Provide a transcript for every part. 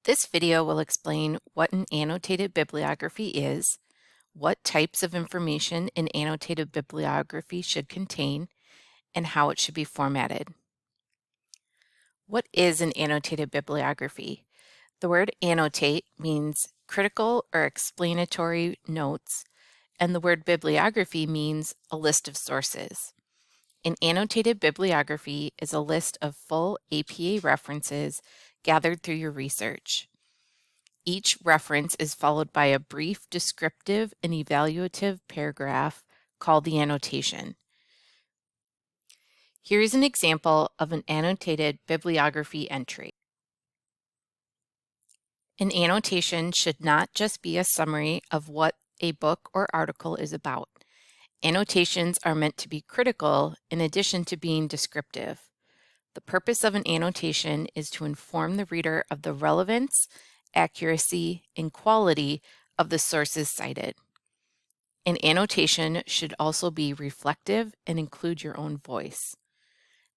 This video will explain what an annotated bibliography is, what types of information an annotated bibliography should contain, and how it should be formatted. What is an annotated bibliography? The word annotate means critical or explanatory notes, and the word bibliography means a list of sources. An annotated bibliography is a list of full APA references gathered through your research. Each reference is followed by a brief descriptive and evaluative paragraph called the annotation. Here is an example of an annotated bibliography entry. An annotation should not just be a summary of what a book or article is about. Annotations are meant to be critical in addition to being descriptive. The purpose of an annotation is to inform the reader of the relevance, accuracy, and quality of the sources cited. An annotation should also be reflective and include your own voice.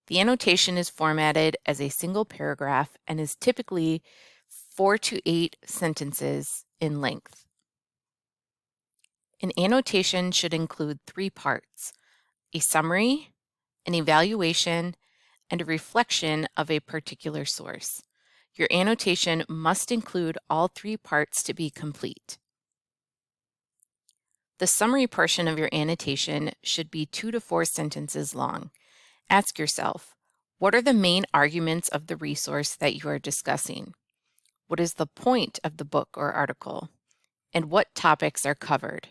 The annotation is formatted as a single paragraph and is typically 4 to 8 sentences in length. An annotation should include 3 parts: a summary, an evaluation, and a reflection of a particular source. Your annotation must include all 3 parts to be complete. The summary portion of your annotation should be 2 to 4 sentences long. Ask yourself, what are the main arguments of the resource that you are discussing? What is the point of the book or article? And what topics are covered?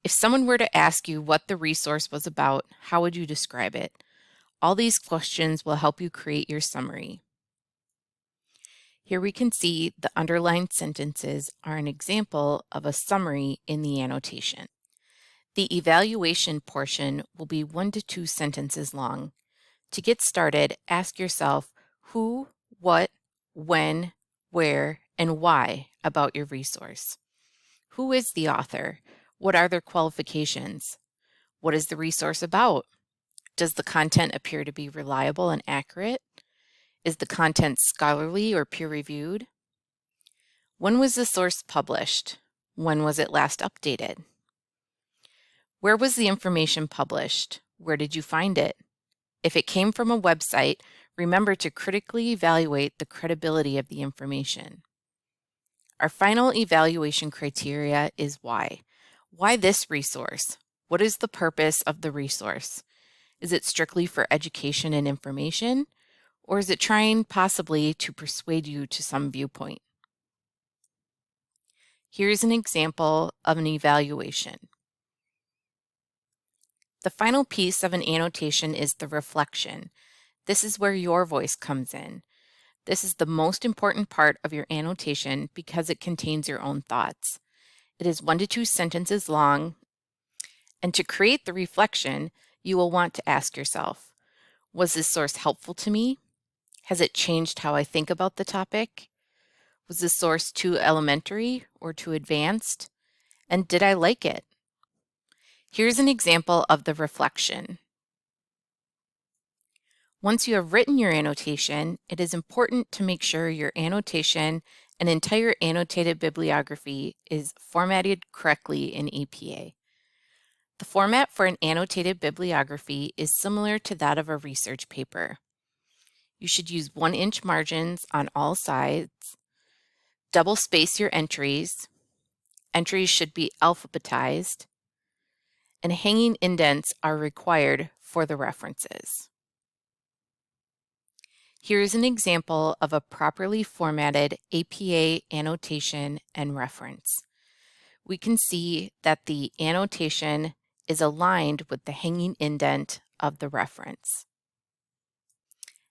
If someone were to ask you what the resource was about, how would you describe it? All these questions will help you create your summary. Here we can see the underlined sentences are an example of a summary in the annotation. The evaluation portion will be 1 to 2 sentences long. To get started, ask yourself who, what, when, where, and why about your resource. Who is the author? What are their qualifications? What is the resource about? Does the content appear to be reliable and accurate? Is the content scholarly or peer-reviewed? When was the source published? When was it last updated? Where was the information published? Where did you find it? If it came from a website, remember to critically evaluate the credibility of the information. Our final evaluation criteria is why. Why this resource? What is the purpose of the resource? Is it strictly for education and information? Or is it trying possibly to persuade you to some viewpoint? Here's an example of an evaluation. The final piece of an annotation is the reflection. This is where your voice comes in. This is the most important part of your annotation because it contains your own thoughts. It is 1 to 2 sentences long, and to create the reflection, you will want to ask yourself, was this source helpful to me? Has it changed how I think about the topic? Was the source too elementary or too advanced? And did I like it? Here's an example of the reflection. Once you have written your annotation, it is important to make sure your annotation and entire annotated bibliography is formatted correctly in APA. The format for an annotated bibliography is similar to that of a research paper. You should use 1-inch margins on all sides, double space your entries, entries should be alphabetized, and hanging indents are required for the references. Here is an example of a properly formatted APA annotation and reference. We can see that the annotation is aligned with the hanging indent of the reference.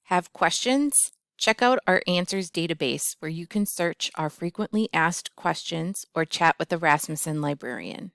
Have questions? Check out our answers database where you can search our frequently asked questions or chat with the Rasmussen librarian.